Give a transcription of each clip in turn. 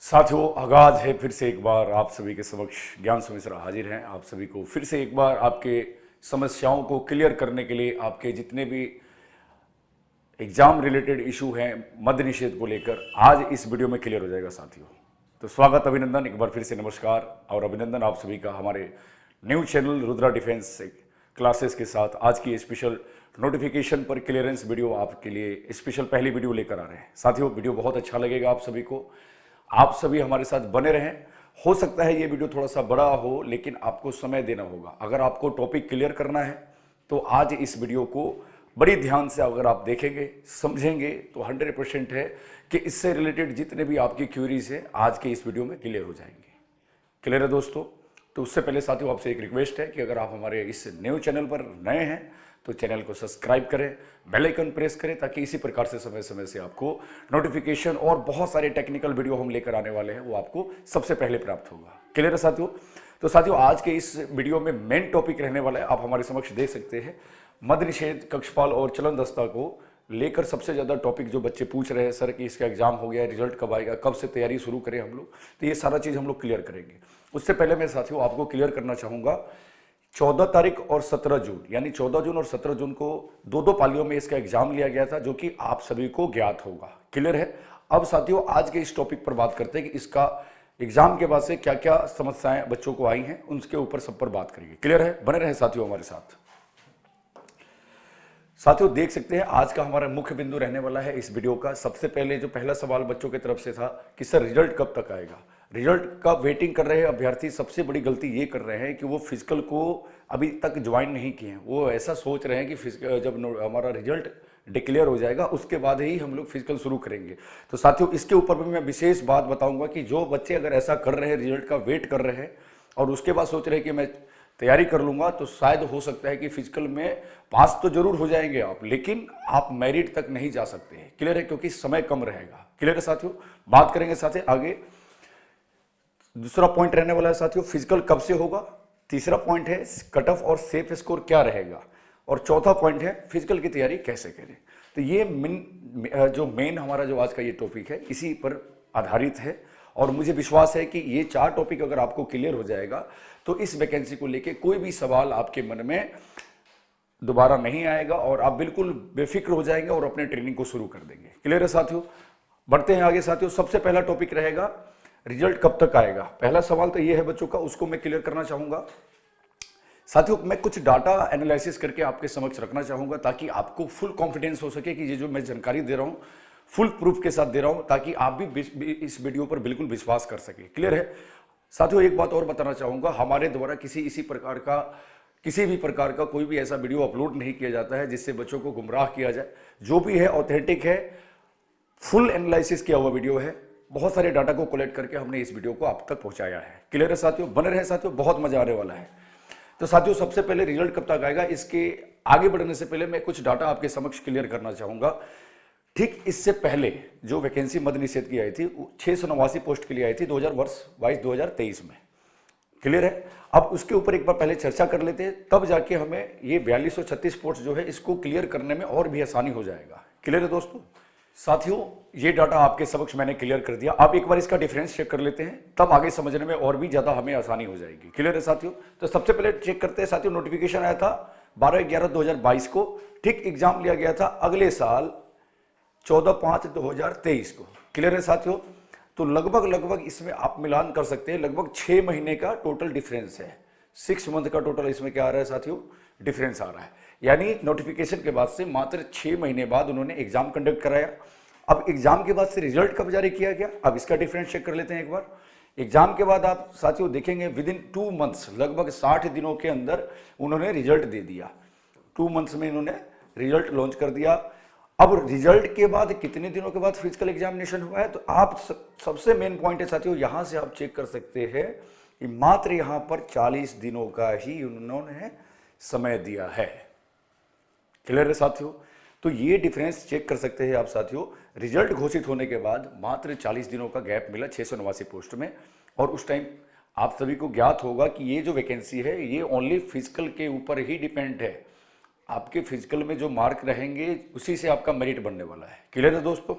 साथियों, आगाज है फिर से एक बार आप सभी के समक्ष। ज्ञान सुमिश्रा हाजिर हैं आप सभी को फिर से एक बार आपके समस्याओं को क्लियर करने के लिए। आपके जितने भी एग्जाम रिलेटेड इशू हैं मद्य निषेध को लेकर, आज इस वीडियो में क्लियर हो जाएगा साथियों। तो स्वागत, अभिनंदन, एक बार फिर से नमस्कार और अभिनंदन आप सभी का हमारे new channel Rudra defence classes के साथ। आज की स्पेशल नोटिफिकेशन पर क्लियरेंस वीडियो आपके लिए स्पेशल पहली वीडियो लेकर आ रहे हैं साथियों। वीडियो बहुत अच्छा लगेगा आप सभी को, आप सभी हमारे साथ बने रहें। हो सकता है ये वीडियो थोड़ा सा बड़ा हो, लेकिन आपको समय देना होगा। अगर आपको टॉपिक क्लियर करना है तो आज इस वीडियो को बड़ी ध्यान से अगर आप देखेंगे, समझेंगे तो 100% है कि इससे रिलेटेड जितने भी आपकी क्वेरीज है आज के इस वीडियो में क्लियर हो जाएंगे। क्लियर है दोस्तों? तो उससे पहले साथियों आपसे एक रिक्वेस्ट है कि अगर आप हमारे इस न्यू चैनल पर नए हैं तो चैनल को सब्सक्राइब करें, बेल आइकन प्रेस करें, ताकि इसी प्रकार से समय समय से आपको नोटिफिकेशन और बहुत सारे टेक्निकल वीडियो हम लेकर आने वाले हैं वो आपको सबसे पहले प्राप्त होगा। क्लियर है साथियों? तो साथियों आज के इस वीडियो में मेन टॉपिक रहने वाला है, आप हमारे समक्ष देख सकते हैं, मद्य निषेध, कक्षपाल और चलन दस्ता को लेकर सबसे ज्यादा टॉपिक जो बच्चे पूछ रहे हैं सर कि इसका एग्जाम हो गया, रिजल्ट कब आएगा, कब से तैयारी शुरू करें हम लोग, तो ये सारा चीज हम लोग क्लियर करेंगे। उससे पहले मैं साथियों आपको क्लियर करना चाहूंगा, 14 तारीख और 17 जून, यानी 14 जून और 17 जून को दो पालियों में इसका एग्जाम लिया गया था, जो कि आप सभी को ज्ञात होगा। क्लियर है? अब साथियों आज के इस टॉपिक पर बात करते हैं कि इसका एग्जाम के बाद से क्या क्या समस्याएं बच्चों को आई हैं, उनके ऊपर सब पर बात करेंगे। क्लियर है? बने रहे साथियों हमारे साथ। साथियों देख सकते हैं आज का हमारा मुख्य बिंदु रहने वाला है इस वीडियो का। सबसे पहले जो पहला सवाल बच्चों की तरफ से था कि सर रिजल्ट कब तक आएगा। रिजल्ट का वेटिंग कर रहे हैं अभ्यर्थी सबसे बड़ी गलती ये कर रहे हैं कि वो फिजिकल को अभी तक ज्वाइन नहीं किए हैं। वो ऐसा सोच रहे हैं कि जब हमारा रिजल्ट डिक्लेयर हो जाएगा उसके बाद ही हम लोग फिजिकल शुरू करेंगे। तो साथियों इसके ऊपर भी मैं विशेष बात बताऊंगा कि जो बच्चे अगर ऐसा कर रहे हैं, रिजल्ट का वेट कर रहे हैं और उसके बाद सोच रहे हैं कि मैं तैयारी कर लूंगा, तो शायद हो सकता है कि फिजिकल में पास तो जरूर हो जाएंगे आप, लेकिन आप मेरिट तक नहीं जा सकते हैं। क्लियर है? क्योंकि समय कम रहेगा। क्लियर है साथियों? बात करेंगे साथ आगे। दूसरा पॉइंट रहने वाला है साथियों फिजिकल कब से होगा। तीसरा पॉइंट है कट ऑफ और सेफ स्कोर क्या रहेगा, और चौथा पॉइंट है फिजिकल की तैयारी कैसे करें। तो ये मेन हमारा जो आज का ये टॉपिक है इसी पर आधारित है, और मुझे विश्वास है कि ये 4 टॉपिक अगर आपको क्लियर हो जाएगा तो इस वैकेंसी को लेके कोई भी सवाल आपके मन में दोबारा नहीं आएगा और आप बिल्कुल बेफिक्र हो जाएंगे और अपने ट्रेनिंग को शुरू कर देंगे। क्लियर है साथियों? बढ़ते हैं आगे साथियों। सबसे पहला टॉपिक रहेगा रिजल्ट कब तक आएगा। पहला सवाल तो ये है बच्चों का, उसको मैं क्लियर करना चाहूंगा साथियों। मैं कुछ डाटा एनालिसिस करके आपके समक्ष रखना चाहूंगा ताकि आपको फुल कॉन्फिडेंस हो सके कि ये जो मैं जानकारी दे रहा हूं फुल प्रूफ के साथ दे रहा हूं, ताकि आप भी इस वीडियो पर बिल्कुल विश्वास कर सके। क्लियर है साथियों? एक बात और बताना चाहूंगा, हमारे द्वारा किसी भी प्रकार का कोई भी ऐसा वीडियो अपलोड नहीं किया जाता है जिससे बच्चों को गुमराह किया जाए। जो भी है ऑथेंटिक है, फुल एनालिसिस किया हुआ वीडियो है। बहुत सारे डाटा को कलेक्ट करके हमने इस वीडियो को आप तक पहुंचाया है। क्लियर है साथियों? बने रहे साथियों, बहुत मजा आने वाला है। तो साथियों सबसे पहले रिजल्ट कब तक आएगा, इसके आगे बढ़ने से पहले मैं कुछ डाटा आपके समक्ष क्लियर करना चाहूंगा। ठीक इससे पहले जो वैकेंसी मद्य निषेध की आई थी 689 पोस्ट के लिए आई थी 2022-2023 में। क्लियर है? अब उसके ऊपर एक बार पहले चर्चा कर लेते हैं, तब जाके हमें ये 4236 पोस्ट जो है इसको क्लियर करने में और भी आसानी हो जाएगा। क्लियर है दोस्तों? साथियों ये डाटा आपके समक्ष मैंने क्लियर कर दिया। आप एक बार इसका डिफरेंस चेक कर लेते हैं, तब आगे समझने में और भी ज्यादा हमें आसानी हो जाएगी। क्लियर है साथियों? तो सबसे पहले चेक करते हैं साथियों, नोटिफिकेशन आया था 12/11/2022 को। ठीक एग्जाम लिया गया था अगले साल 14/5/2023 को। क्लियर है साथियों? तो लगभग इसमें आप मिलान कर सकते हैं, लगभग 6 महीने का टोटल डिफरेंस है। 6 मंथ का टोटल इसमें क्या आ रहा है साथियों, डिफरेंस आ रहा है। यानी नोटिफिकेशन के बाद से मात्र 6 महीने बाद उन्होंने एग्जाम कंडक्ट कराया। अब एग्जाम के बाद से रिजल्ट कब जारी किया गया, अब इसका डिफरेंस चेक कर लेते हैं एक बार। एग्जाम के बाद आप साथियों देखेंगे विद इन 2 मंथ्स, लगभग 60 दिनों के अंदर उन्होंने रिजल्ट दे दिया। 2 मंथ्स में इन्होंने रिजल्ट लॉन्च कर दिया। अब रिजल्ट के बाद कितने दिनों के बाद फिजिकल एग्जामिनेशन हुआ है, तो आप सबसे मेन पॉइंट है साथियों, यहां से आप चेक कर सकते हैं कि मात्र यहां पर 40 दिनों का ही उन्होंने समय दिया है। क्लियर है साथियों? तो ये डिफरेंस चेक कर सकते हैं आप साथियों। रिजल्ट घोषित होने के बाद मात्र 40 दिनों का गैप मिला 689 पोस्ट में, और उस टाइम आप सभी को ज्ञात होगा कि ये जो वैकेंसी है ये ओनली फिजिकल के ऊपर ही डिपेंड है। आपके फिजिकल में जो मार्क रहेंगे उसी से आपका मेरिट बनने वाला है। क्लियर है दोस्तों?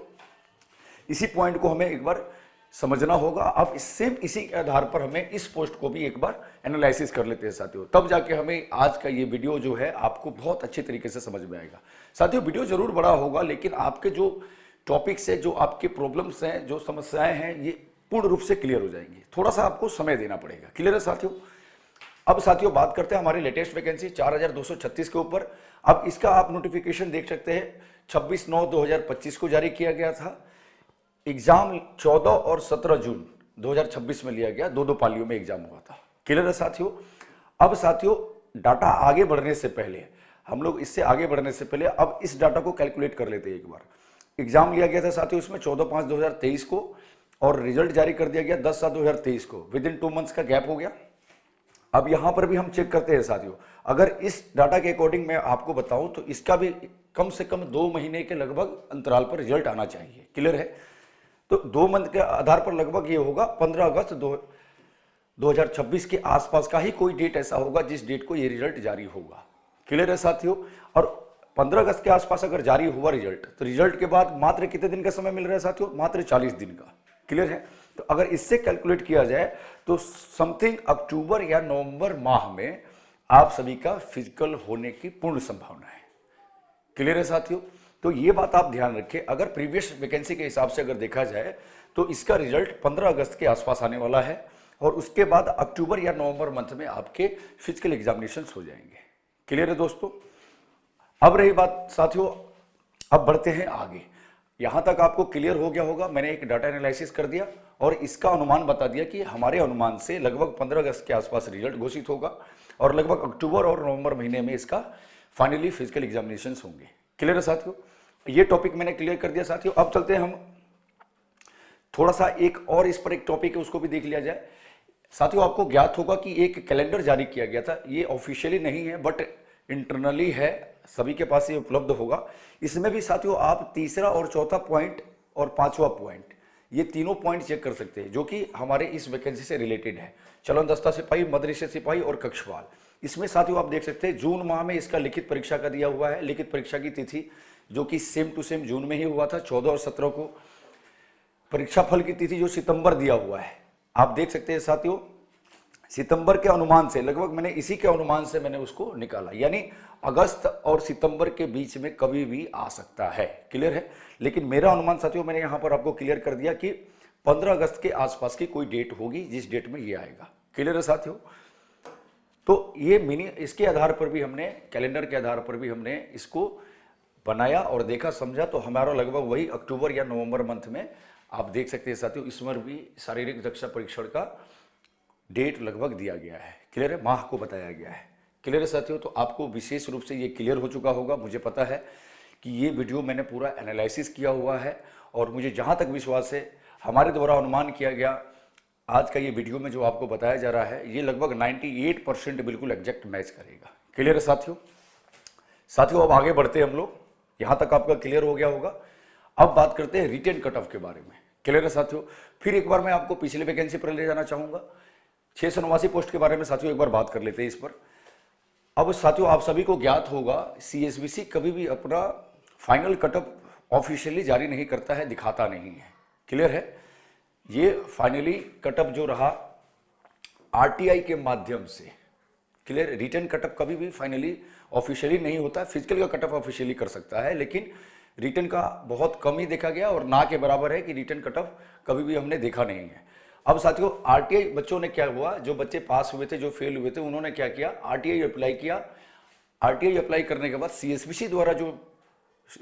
इसी पॉइंट को हमें एक बार समझना होगा। अब इसी के आधार पर हमें इस पोस्ट को भी एक बार एनालिसिस कर लेते हैं साथियों, तब जाके हमें आज का ये वीडियो जो है आपको बहुत अच्छे तरीके से समझ में आएगा। साथियों वीडियो जरूर बड़ा होगा, लेकिन आपके जो टॉपिक्स है, जो आपके प्रॉब्लम्स हैं, जो समस्याएं हैं, ये पूर्ण रूप से क्लियर हो जाएंगी। थोड़ा सा आपको समय देना पड़ेगा। क्लियर है साथियों? अब साथियों बात करते हैं हमारी लेटेस्ट वैकेंसी 4236 के ऊपर। अब इसका आप नोटिफिकेशन देख सकते हैं, 26/9/2025 को जारी किया गया था। एग्जाम 14 और 17 जून 2026 में लिया गया, दो पालियों में एग्जाम हुआ था। क्लियर है साथियों? अब साथियों डाटा आगे बढ़ने से पहले, हम लोग इससे आगे बढ़ने से पहले अब इस डाटा को कैलकुलेट कर लेते हैं एक बार। एग्जाम लिया गया था साथियों इसमें 14/5/2023 को, और रिजल्ट जारी कर दिया गया 10/7/2023 को। विद इन 2 मंथ्स का गैप हो गया। अब यहां पर भी हम चेक करते हैं साथियों, अगर इस डाटा के अकॉर्डिंग मैं आपको बताऊं तो इसका भी कम से कम 2 महीने के लगभग अंतराल पर रिजल्ट आना चाहिए। क्लियर है? तो 2 मंथ के आधार पर लगभग ये होगा 15 अगस्त 2026 के आसपास का ही कोई डेट ऐसा होगा जिस डेट को ये रिजल्ट जारी होगा। क्लियर है साथियों? और 15 अगस्त के आसपास अगर जारी हुआ रिजल्ट, तो रिजल्ट के बाद मात्र कितने दिन का समय मिल रहा है साथियों? मात्र 40 दिन का। क्लियर है? तो अगर इससे कैलकुलेट किया जाए तो समथिंग अक्टूबर या नवंबर माह में आप सभी का फिजिकल होने की पूर्ण संभावना है। क्लियर है साथियों? तो ये बात आप ध्यान रखें। अगर प्रीवियस वैकेंसी के हिसाब से अगर देखा जाए तो इसका रिजल्ट 15 अगस्त के आसपास आने वाला है, और उसके बाद अक्टूबर या नवंबर मंथ में आपके फिजिकल एग्जामिनेशंस हो जाएंगे। क्लियर है दोस्तों? अब रही बात साथियों, अब बढ़ते हैं आगे। यहां तक आपको क्लियर हो गया होगा, मैंने एक डाटा एनालिसिस कर दिया और इसका अनुमान बता दिया कि हमारे अनुमान से लगभग 15 अगस्त के आसपास रिजल्ट घोषित होगा, और लगभग अक्टूबर और नवंबर महीने में इसका फाइनली फिजिकल एग्जामिनेशंस होंगे। क्लियर है साथियों? ये टॉपिक मैंने क्लियर कर दिया साथियों। अब चलते हैं हम थोड़ा सा एक और, इस पर एक टॉपिक है उसको भी देख लिया जाए। साथियों आपको ज्ञात होगा कि एक कैलेंडर जारी किया गया था, ये ऑफिशियली नहीं है बट इंटरनली है, सभी के पास ये उपलब्ध होगा। इसमें भी साथियों आप तीसरा और चौथा पॉइंट और पांचवा पॉइंट, ये तीनों पॉइंट चेक कर सकते हैं जो कि हमारे इस वैकेंसी से रिलेटेड है। चलन दस्ता सिपाही, मदरसे सिपाही और कक्षवाल। इसमें साथियों आप देख सकते हैं जून माह में इसका लिखित परीक्षा का दिया हुआ है। लिखित परीक्षा की तिथि जो कि सेम टू सेम जून में ही हुआ था 14 और 17 को। परीक्षा फल की तिथि जो सितंबर दिया हुआ है, आप देख सकते हैं साथियों, सितंबर के अनुमान से लगभग मैंने इसी के अनुमान से मैंने उसको निकाला, यानी अगस्त और सितंबर के बीच में कभी भी आ सकता है। क्लियर है? लेकिन मेरा अनुमान साथियों मैंने यहां पर आपको क्लियर कर दिया कि 15 अगस्त के आसपास की कोई डेट होगी जिस डेट में ये आएगा। क्लियर है साथियों? तो ये इसके आधार पर भी हमने, कैलेंडर के आधार पर भी हमने इसको बनाया और देखा, समझा, तो हमारा लगभग वही अक्टूबर या नवंबर मंथ में आप देख सकते हैं साथियों। इसमें भी शारीरिक दक्षता परीक्षण का डेट लगभग दिया गया है। क्लियर है? माह को बताया गया है। क्लियर है साथियों? तो आपको विशेष रूप से ये क्लियर हो चुका होगा। मुझे पता है कि ये वीडियो मैंने पूरा एनालिसिस किया हुआ है, और मुझे जहाँ तक विश्वास है हमारे द्वारा अनुमान किया गया आज का ये वीडियो में जो आपको बताया जा रहा है, ये लगभग 98% बिल्कुल एग्जैक्ट मैच करेगा। क्लियर है साथियों? साथियों अब आगे बढ़ते हैं हम लोग, यहाँ तक आपका क्लियर हो गया होगा। अब बात करते हैं रिटेन कट ऑफ के बारे में। क्लियर है साथियों? फिर एक बार मैं आपको पिछले वैकेंसी पर ले जाना चाहूंगा। 689 पोस्ट के बारे में साथियों एक बार बात कर लेते हैं इस पर। अब साथियों आप सभी को ज्ञात होगा सीएसबीसी कभी भी अपना फाइनल कटअप ऑफिशियली जारी नहीं करता है, दिखाता नहीं है। क्लियर है? ये फाइनली कटअप जो रहा आरटीआई के माध्यम से। क्लियर? रिटर्न कटअप कभी भी फाइनली ऑफिशियली नहीं होता है। फिजिकल का कटअप ऑफिशियली कर सकता है, लेकिन रिटर्न का बहुत कम ही देखा गया, और ना के बराबर है कि रिटर्न कटअप कभी भी हमने देखा नहीं है। अब साथियों आरटीआई बच्चों ने क्या हुआ, जो बच्चे पास हुए थे, जो फेल हुए थे, उन्होंने क्या किया, आरटीआई अप्लाई किया। आरटीआई अप्लाई करने के बाद सीएसबीसी द्वारा जो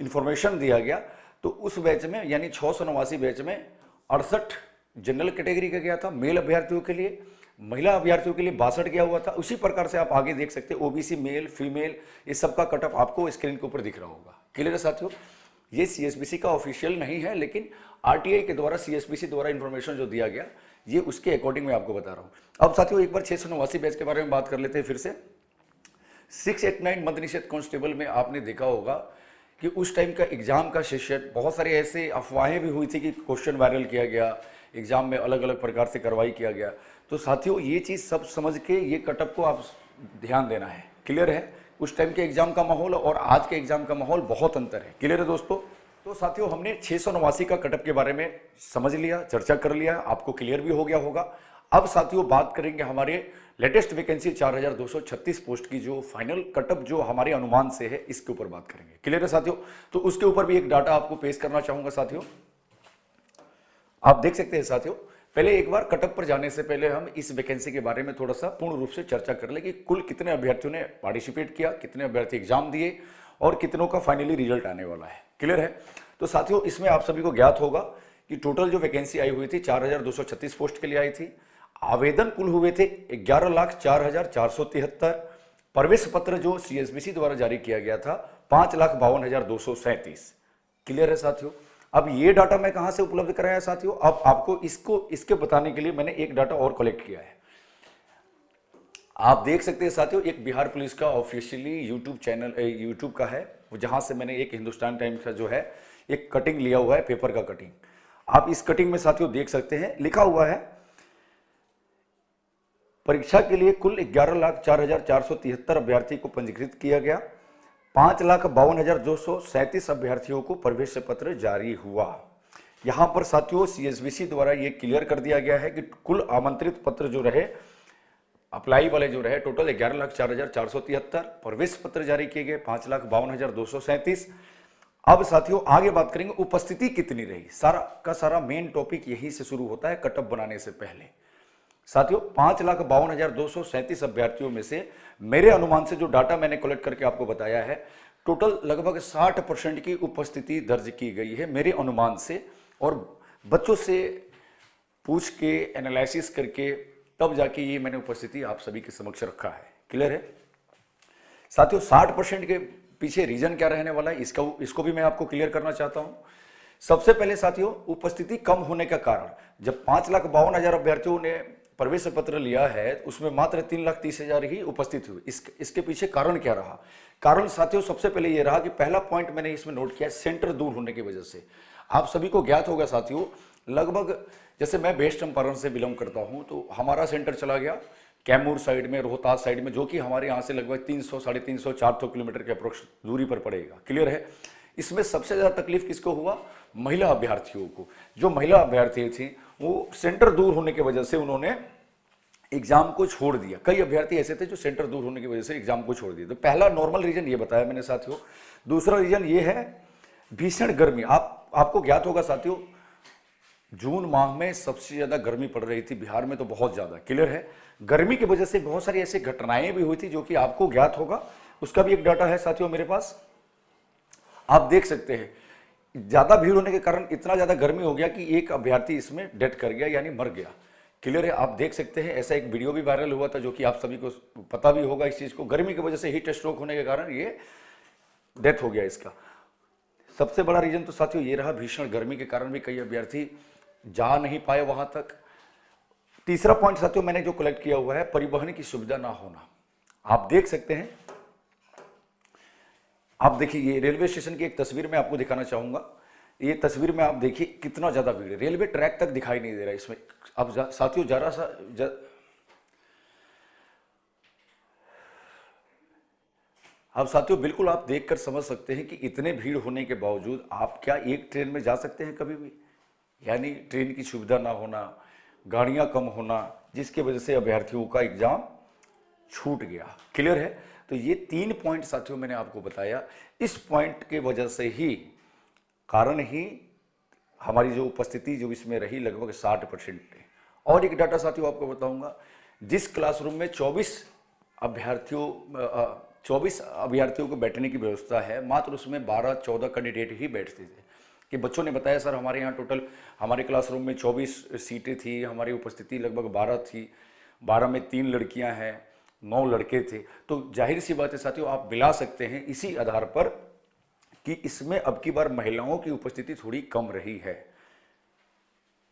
इंफॉर्मेशन दिया गया, तो उस बैच में यानी 689 बैच में 68 जनरल कैटेगरी का गया था मेल अभ्यर्थियों के लिए, महिला अभ्यर्थियों के लिए 62 गया हुआ था। उसी प्रकार से आप आगे देख सकते हैं ओबीसी, मेल, फीमेल, इस सब का कटअप आपको स्क्रीन के ऊपर दिख रहा होगा। क्लियर है साथियों? ये सीएसबीसी का ऑफिशियल नहीं है, लेकिन आरटीआई के द्वारा, सीएसबीसी द्वारा इंफॉर्मेशन जो दिया गया, ये उसके अकॉर्डिंग मैं आपको बता रहा हूं। अब साथियों एक बार 689 बैच के बारे में बात कर लेते हैं फिर से। 689 मद्य निषेध कांस्टेबल में आपने देखा होगा कि उस टाइम का एग्जाम का सेशन, बहुत सारे ऐसे अफवाहें भी हुई थी कि क्वेश्चन वायरल किया गया, एग्जाम में अलग अलग प्रकार से कार्रवाई किया गया। तो साथियों ये चीज़ सब समझ के ये कटअप को आप ध्यान देना है। क्लियर है? उस टाइम के एग्जाम का माहौल और आज के एग्जाम का माहौल बहुत अंतर है। क्लियर है दोस्तों? तो साथियों हमने 689 का कटअप के बारे में समझ लिया, चर्चा कर लिया, आपको क्लियर भी हो गया होगा। अब साथियों बात करेंगे हमारे लेटेस्ट वैकेंसी 4236 पोस्ट की, जो फाइनल कटअप जो हमारे अनुमान से है इसके ऊपर बात करेंगे। क्लियर है साथियों? तो उसके ऊपर भी एक डाटा आपको पेश करना चाहूंगा साथियों। आप देख सकते हैं साथियों, पहले एक बार कटअप पर जाने से पहले हम इस वैकेंसी के बारे में थोड़ा सा पूर्ण रूप से चर्चा कर ले कि कुल कितने अभ्यर्थियों ने पार्टिसिपेट किया, कितने अभ्यर्थी एग्जाम दिए और कितनों का फाइनली रिजल्ट आने वाला है। क्लियर है? तो साथियों इसमें आप सभी को ज्ञात होगा कि टोटल जो वैकेंसी आई हुई थी 4236 पोस्ट के लिए आई थी। आवेदन कुल हुए थे 11,04,473। प्रवेश पत्र जो सीएसबीसी द्वारा जारी किया गया था 5,52,237। क्लियर है साथियों? अब ये डाटा मैं कहां से उपलब्ध कराया साथियों? अब आपको इसके बताने के लिए मैंने एक डाटा और कलेक्ट किया है। आप देख सकते हैं साथियों, एक बिहार पुलिस का ऑफिशियली यूट्यूब चैनल यूट्यूब का है, जहां से मैंने एक हिंदुस्तान टाइम्स का जो है एक कटिंग लिया हुआ है, पेपर का कटिंग। आप इस कटिंग में साथियों देख सकते हैं, लिखा हुआ है परीक्षा के लिए कुल 11,04,473 अभ्यर्थी को पंजीकृत किया गया। 5,52,237 अभ्यर्थियों को प्रवेश पत्र जारी हुआ। यहां पर साथियों सीएसबीसी द्वारा यह क्लियर कर दिया गया है कि कुल आमंत्रित पत्र जो रहे, अप्लाई वाले जो रहे, टोटल 11,04,473, प्रवेश पत्र जारी किए गए 5,52,237। अब साथियों आगे बात करेंगे उपस्थिति कितनी रही। सारा का सारा मेन टॉपिक यहीं से शुरू होता है कटअप बनाने से पहले। साथियों 5,52,237 अभ्यर्थियों में से मेरे अनुमान से जो डाटा मैंने कलेक्ट करके आपको बताया है, टोटल लगभग 60% की उपस्थिति दर्ज की गई है मेरे अनुमान से, और बच्चों से पूछ के एनालिसिस करके तब जाके ये मैंने उपस्थिति आप सभी के समक्ष रखा है। क्लियर है साथियों? 60% के पीछे रीजन क्या रहने वाला है इसको भी मैं आपको क्लियर करना चाहता हूं। सबसे पहले साथियों उपस्थिति कम होने का कारण, जब 5,52,000 अभ्यर्थियों ने प्रवेश पत्र लिया है उसमें मात्र 3,30,000 ही उपस्थित हुए। इसके पीछे कारण क्या रहा? कारण साथियों सबसे पहले यह रहा कि पहला पॉइंट मैंने इसमें नोट किया, सेंटर दूर होने की वजह से। आप सभी को ज्ञात होगा साथियों, लगभग जैसे मैं वेस्ट चंपारण से बिलोंग करता हूं, तो हमारा सेंटर चला गया कैमूर साइड में, रोहतास साइड में, जो कि हमारे यहाँ से लगभग 300, 350, 400 किलोमीटर के अप्रोक्स दूरी पर पड़ेगा। क्लियर है? इसमें सबसे ज्यादा तकलीफ किसको हुआ? महिला अभ्यर्थियों को। जो महिला अभ्यर्थी थी वो सेंटर दूर होने की वजह से उन्होंने एग्जाम को छोड़ दिया। कई अभ्यर्थी ऐसे थे जो सेंटर दूर होने की वजह से एग्जाम को छोड़ दिया। तो पहला नॉर्मल रीजन ये बताया मैंने साथियों। दूसरा रीजन ये है भीषण गर्मी। आपको ज्ञात होगा साथियों, जून माह में सबसे ज्यादा गर्मी पड़ रही थी बिहार में, तो बहुत ज्यादा। क्लियर है? गर्मी की वजह से बहुत सारी ऐसी घटनाएं भी हुई थी जो कि आपको ज्ञात होगा, उसका भी एक डाटा है साथियों मेरे पास। आप देख सकते हैं ज्यादा भीड़ होने के कारण इतना ज्यादा गर्मी हो गया कि एक अभ्यर्थी इसमें डेथ कर गया, यानी मर गया। क्लियर है? आप देख सकते हैं ऐसा एक वीडियो भी वायरल हुआ था, जो कि आप सभी को पता भी होगा इस चीज को। गर्मी की वजह से हीट स्ट्रोक होने के कारण ये डेथ हो गया इसका। सबसे बड़ा रीजन तो साथियों ये रहा, भीषण गर्मी के कारण भी कई अभ्यर्थी जा नहीं पाए वहां तक। तीसरा पॉइंट साथियों मैंने जो कलेक्ट किया हुआ है, परिवहन की सुविधा ना होना। आप देख सकते हैं, आप देखिए ये रेलवे स्टेशन की एक तस्वीर मैं आपको दिखाना चाहूंगा। ये तस्वीर में आप देखिए कितना ज्यादा भीड़ है, रेलवे ट्रैक तक दिखाई नहीं दे रहा इसमें। अब साथियों जरा सा अब साथियों बिल्कुल आप देखकर समझ सकते हैं कि इतने भीड़ होने के बावजूद आप क्या एक ट्रेन में जा सकते हैं कभी भी? यानी ट्रेन की सुविधा ना होना, गाड़ियां कम होना, जिसकी वजह से अभ्यर्थियों का एग्जाम छूट गया। क्लियर है? तो ये 3 पॉइंट साथियों मैंने आपको बताया। इस पॉइंट के वजह से ही कारण ही हमारी जो उपस्थिति जो इसमें रही लगभग 60% है। और एक डाटा साथियों आपको बताऊंगा, जिस क्लासरूम में 24 अभ्यर्थियों को बैठने की व्यवस्था है, मात्र उसमें 12-14 कैंडिडेट ही बैठते थे। कि बच्चों ने बताया सर हमारे यहाँ टोटल हमारे क्लासरूम में 24 सीटें थी, हमारी उपस्थिति लगभग 12 थी, 12 में 3 लड़कियां हैं, 9 लड़के थे। तो जाहिर सी बात है साथियों, आप मिला सकते हैं इसी आधार पर कि इसमें अब की बार महिलाओं की उपस्थिति थोड़ी कम रही है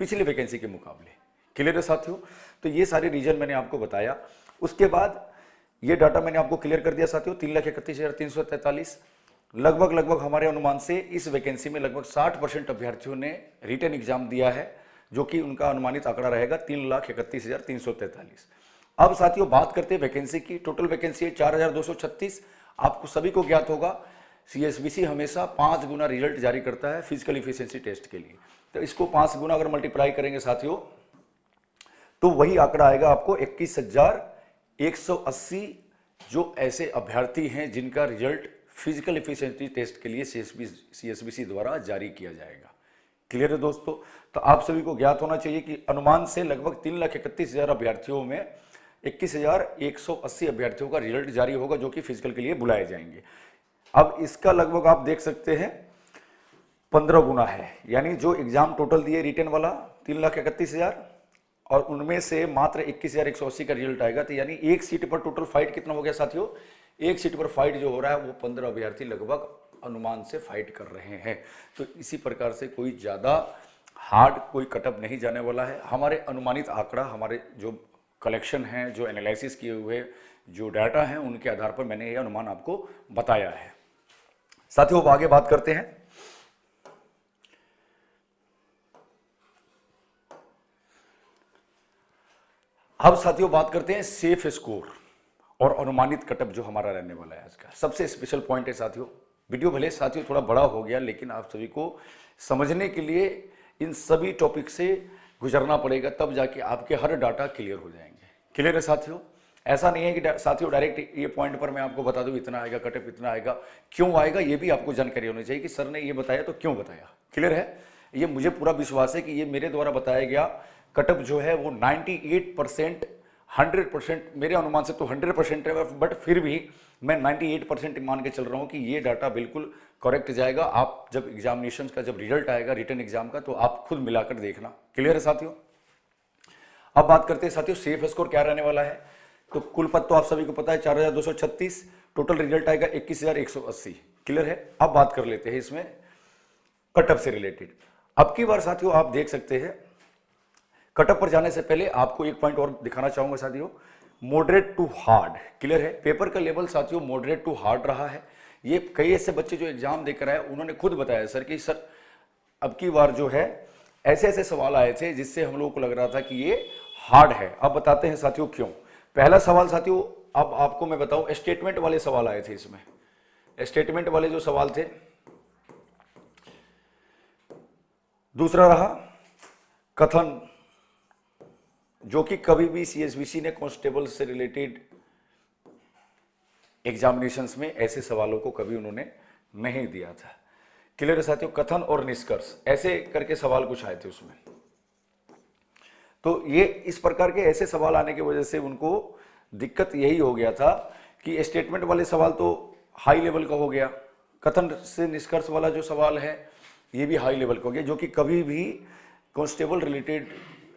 पिछले वैकेंसी के मुकाबले। क्लियर है साथियों? तो ये सारे रीजन मैंने आपको बताया। उसके बाद ये डाटा मैंने आपको क्लियर कर दिया साथियों, 3,31,343। लगभग हमारे अनुमान से इस वैकेंसी में लगभग 60% अभ्यर्थियों ने रिटन एग्जाम दिया है, जो कि उनका अनुमानित आंकड़ा रहेगा 3,31,343। अब साथियों बात करते हैं वैकेंसी की। टोटल वैकेंसी है 4,236। आपको सभी को ज्ञात होगा सीएसबीसी हमेशा 5 गुना रिजल्ट जारी करता है फिजिकल इफिशिएंसी टेस्ट के लिए। तो इसको 5 गुना अगर मल्टीप्लाई करेंगे साथियों तो वही आंकड़ा आएगा आपको 21,180 जो ऐसे अभ्यर्थी हैं जिनका रिजल्ट फिजिकल इफिशिएंसी टेस्ट के लिए सीएसबीसी द्वारा जारी किया जाएगा। क्लियर है दोस्तों? तो आप सभी को ज्ञात होना चाहिए कि अनुमान से लगभग 3,31,000 अभ्यर्थियों में 21,180 अभ्यर्थियों का रिजल्ट जारी होगा जो कि फिजिकल के लिए बुलाए जाएंगे। अब इसका लगभग आप देख सकते हैं 15 गुना है, यानी जो एग्जाम टोटल दिए रिटन वाला 3,31,000 और उनमें से मात्र 21,180 का रिजल्ट आएगा। तो यानी एक सीट पर टोटल फाइट कितना हो गया साथियों? एक सीट पर फाइट जो हो रहा है वो 15 अभ्यर्थी लगभग अनुमान से फाइट कर रहे हैं। तो इसी प्रकार से कोई ज़्यादा हार्ड कोई कटअप नहीं जाने वाला है। हमारे अनुमानित आंकड़ा, हमारे जो कलेक्शन हैं, जो एनालिसिस किए हुए जो डाटा हैं, उनके आधार पर मैंने ये अनुमान आपको बताया है। साथियों अब आगे बात करते हैं। अब साथियों बात करते हैं सेफ स्कोर और अनुमानित कटअप जो हमारा रहने वाला है आज का सबसे स्पेशल पॉइंट है साथियों। वीडियो भले साथियों थोड़ा बड़ा हो गया, लेकिन आप सभी को समझने के लिए इन सभी टॉपिक से गुजरना पड़ेगा, तब जाके आपके हर डाटा क्लियर हो जाएंगे। क्लियर है साथियों? ऐसा नहीं है कि साथियों डायरेक्ट ये पॉइंट पर मैं आपको बता दूं इतना आएगा कटअप, इतना आएगा, क्यों आएगा ये भी आपको जानकारी होनी चाहिए कि सर ने ये बताया तो क्यों बताया। क्लियर है? ये मुझे पूरा विश्वास है कि ये मेरे द्वारा बताया गया कटअप जो है वो 98% 100%, मेरे अनुमान से तो 100% है, बट फिर भी मैं 98% मान के चल रहा हूं कि ये डाटा बिल्कुल करेक्ट जाएगा। आप जब एग्जामिनेशन का जब रिजल्ट आएगा रिटन एग्जाम का, तो आप खुद मिलाकर देखना। क्लियर है साथियों? अब बात करते हैं साथियों सेफ स्कोर क्या रहने वाला है। तो कुल पद तो आप सभी को पता है 4,236, टोटल रिजल्ट आएगा 21,180। क्लियर है? अब बात कर लेते हैं इसमें कटअप से रिलेटेड। अब की बार साथियों आप देख सकते हैं, कटअप पर जाने से पहले आपको एक पॉइंट और दिखाना चाहूंगा साथियों, मॉडरेट टू हार्ड। क्लियर है? पेपर का लेवल साथियों मॉडरेट टू हार्ड रहा है। ये कई ऐसे बच्चे जो एग्जाम देकर आए उन्होंने खुद बताया सर कि सर अब की बार जो है ऐसे ऐसे सवाल आए थे जिससे हम लोगों को लग रहा था कि ये हार्ड है। अब बताते हैं साथियों क्यों। पहला सवाल साथियों, अब आपको मैं बताऊं, स्टेटमेंट वाले सवाल आए थे इसमें। स्टेटमेंट वाले जो सवाल थे, दूसरा रहा कथन, जो कि कभी भी सीएसबीसी ने कांस्टेबल से रिलेटेड एग्जामिनेशंस में ऐसे सवालों को कभी उन्होंने नहीं दिया था। क्लियर है साथियों? कथन और निष्कर्ष ऐसे करके सवाल कुछ आए थे उसमें। तो ये इस प्रकार के ऐसे सवाल आने की वजह से उनको दिक्कत यही हो गया था कि स्टेटमेंट वाले सवाल तो हाई लेवल का हो गया, कथन से निष्कर्ष वाला जो सवाल है ये भी हाई लेवल का हो गया, जो कि कभी भी कांस्टेबल रिलेटेड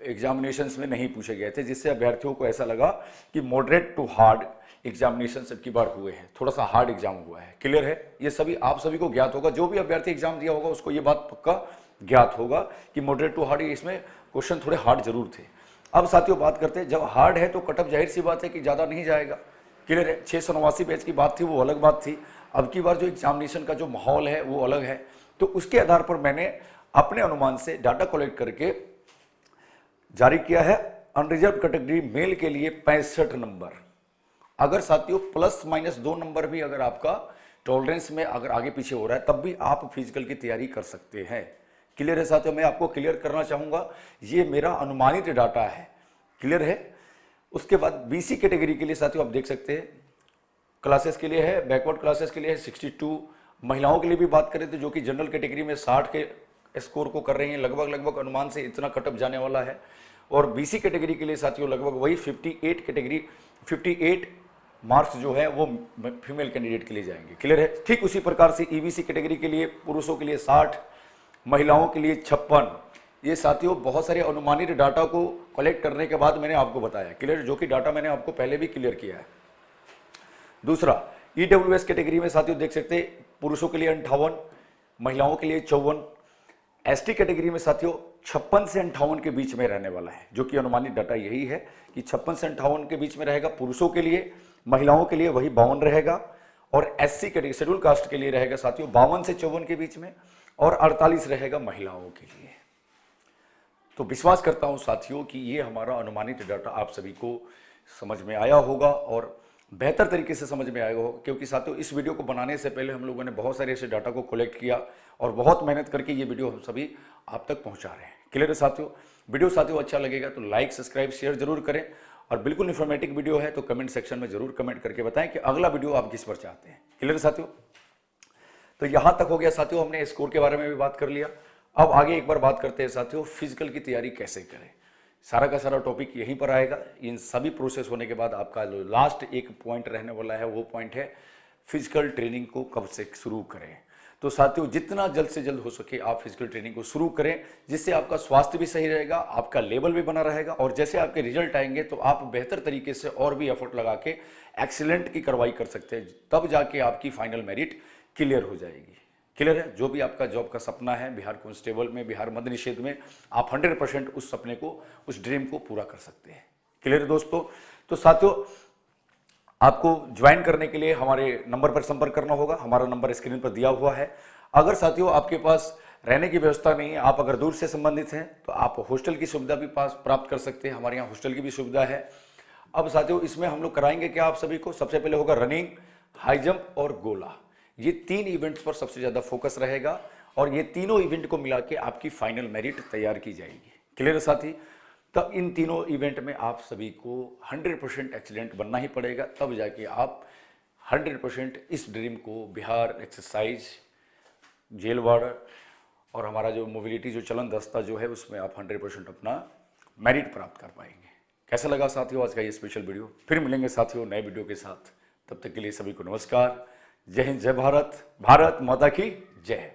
एग्जामिनेशंस में नहीं पूछे गए थे, जिससे अभ्यर्थियों को ऐसा लगा कि मॉडरेट टू हार्ड एग्जामिनेशन अब की बार हुए हैं, थोड़ा सा हार्ड एग्जाम हुआ है। क्लियर है? ये सभी आप सभी को ज्ञात होगा, जो भी अभ्यर्थी एग्जाम दिया होगा उसको ये बात पक्का ज्ञात होगा कि मॉडरेट टू हार्ड, इसमें क्वेश्चन थोड़े हार्ड जरूर थे। अब साथियों बात करते हैं, जब हार्ड है तो कटअप जाहिर सी बात है कि ज़्यादा नहीं जाएगा। क्लियर है? 689 बैच की बात थी वो अलग बात थी, अब की बार जो एग्जामिनेशन का जो माहौल है वो अलग है। तो उसके आधार पर मैंने अपने अनुमान से डाटा कलेक्ट करके जारी किया है अनरिजर्व कैटेगरी मेल के लिए 65 नंबर। अगर साथियों प्लस माइनस 2 नंबर भी अगर आपका टॉलरेंस में अगर आगे पीछे हो रहा है तब भी आप फिजिकल की तैयारी कर सकते हैं। क्लियर है साथियों? मैं आपको क्लियर करना चाहूंगा, ये मेरा अनुमानित डाटा है। क्लियर है? उसके बाद बीसी कैटेगरी के लिए साथियों आप देख सकते हैं, क्लासेस के लिए है, बैकवर्ड क्लासेस के लिए है 62, महिलाओं के लिए भी बात करें तो जो कि जनरल कैटेगरी में 60 के स्कोर को कर रही हैं, लगभग अनुमान से इतना कटअप जाने वाला है। और बीसी कैटेगरी के लिए साथियों लगभग वही 58 मार्क्स जो है वो फीमेल कैंडिडेट के लिए जाएंगे। क्लियर है? ठीक उसी प्रकार से ईबीसी कैटेगरी के लिए पुरुषों के लिए 60, महिलाओं के लिए 56। ये साथियों बहुत सारे अनुमानित डाटा को कलेक्ट करने के बाद मैंने आपको बताया। क्लियर? जो कि डाटा मैंने आपको पहले भी क्लियर किया है। दूसरा ईडब्ल्यूएस कैटेगरी में साथियों देख सकते हैं पुरुषों के लिए 58, महिलाओं के लिए 54। एसटी कैटेगरी में साथियों 56 से 58 के बीच में रहने वाला है, जो कि अनुमानित डाटा यही है कि 56 से 58 के बीच में रहेगा पुरुषों के लिए, महिलाओं के लिए वही 52 रहेगा, और एससी कैटेगरी शेड्यूल कास्ट के लिए रहेगा साथियों 52 से 54 के बीच में, और 48 रहेगा महिलाओं के लिए। तो विश्वास करता हूं साथियों कि ये हमारा अनुमानित डाटा आप सभी को समझ में आया होगा और बेहतर तरीके से समझ में आएगा। क्योंकि साथियों इस वीडियो को बनाने से पहले हम लोगों ने बहुत सारे ऐसे डाटा को कलेक्ट किया और बहुत मेहनत करके ये वीडियो हम सभी आप तक पहुंचा रहे हैं। क्लियर है साथियों? वीडियो साथियों अच्छा लगेगा तो लाइक, सब्सक्राइब, शेयर जरूर करें और बिल्कुल इन्फॉर्मेटिव वीडियो है तो कमेंट सेक्शन में जरूर कमेंट करके बताएं कि अगला वीडियो आप किस पर चाहते हैं। क्लियर है साथियों? तो यहां तक हो गया साथियों, हमने स्कोर के बारे में भी बात कर लिया। अब आगे एक बार बात करते हैं साथियों, फिजिकल की तैयारी कैसे करें। सारा का सारा टॉपिक यहीं पर आएगा। इन सभी प्रोसेस होने के बाद आपका जो लास्ट एक पॉइंट रहने वाला है वो पॉइंट है फिजिकल ट्रेनिंग को कब से शुरू करें। तो साथियों जितना जल्द से जल्द हो सके आप फिजिकल ट्रेनिंग को शुरू करें, जिससे आपका स्वास्थ्य भी सही रहेगा, आपका लेवल भी बना रहेगा और जैसे आपके रिजल्ट आएंगे तो आप बेहतर तरीके से और भी एफर्ट लगा के एक्सीलेंट की कार्रवाई कर सकते हैं। तब जाके आपकी फाइनल मेरिट क्लियर हो जाएगी। क्लियर है? जो भी आपका जॉब का सपना है बिहार कांस्टेबल में, बिहार मध्य निषेध में, आप 100% उस सपने को, उस ड्रीम को पूरा कर सकते हैं। क्लियर है दोस्तों? तो साथियों आपको ज्वाइन करने के लिए हमारे नंबर पर संपर्क करना होगा। हमारा नंबर स्क्रीन पर दिया हुआ है। अगर साथियों आपके पास रहने की व्यवस्था नहीं है, आप अगर दूर से संबंधित हैं तो आप हॉस्टल की सुविधा भी प्राप्त कर सकते हैं। हमारे यहाँ हॉस्टल की भी सुविधा है। अब साथियों इसमें हम लोग कराएंगे क्या आप सभी को, सबसे पहले होगा रनिंग, हाई जंप और गोला। ये 3 इवेंट्स पर सबसे ज्यादा फोकस रहेगा और ये तीनों इवेंट को मिला के आपकी फाइनल मेरिट तैयार की जाएगी। क्लियर है साथी? तब इन तीनों इवेंट में आप सभी को 100% एक्सीलेंट बनना ही पड़ेगा, तब जाके आप 100% इस ड्रीम को, बिहार एक्सरसाइज, जेल वार्डर और हमारा जो मोबिलिटी जो चलन दस्ता जो है उसमें आप 100% अपना मेरिट प्राप्त कर पाएंगे। कैसा लगा साथियों आज का ये स्पेशल वीडियो? फिर मिलेंगे साथियों नए वीडियो के साथ। तब तक के लिए सभी को नमस्कार। जय हिंद, जय भारत, भारत माता की जय।